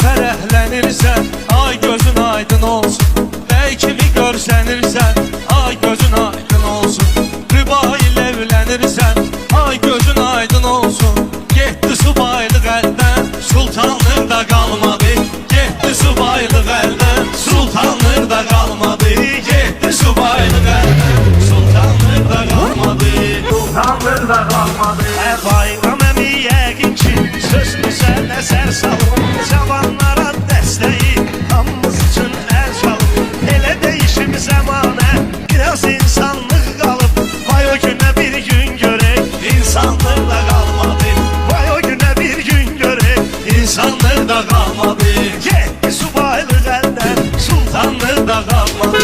Fərəhlənirsən, ay gözün aydın olsun. Bəy kimi görsənirsən, ay gözün aydın olsun. Rüba ilə evlənirsən, ay gözün aydın olsun. Getdi subaylıq əldən, sultanlıq da qalmadı. Getdi subaylıq əldən, sultanlıq da qalmadı. Getdi subaylıq əldən, sultanlıq da qalmadı. Sultanlıq da qalmadı. Bayram əmi yəqin ki, sözünü sənə sər salın. Cavanlara dəstəyi, hamımız üçün əl çalıb. Elə dəyişim zəmanə, biraz insanlıq qalıb. Vay o günə bir gün görək, insanlıq da qalmadı. Vay o günə bir gün görək, insanlıq da qalmadı. Getdi subaylıq əldən, sultanlıq da qalmadı.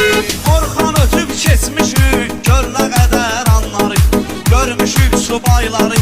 Orxan ötüb keçmişik, gör nə qədər anları. Görmüşük subayları,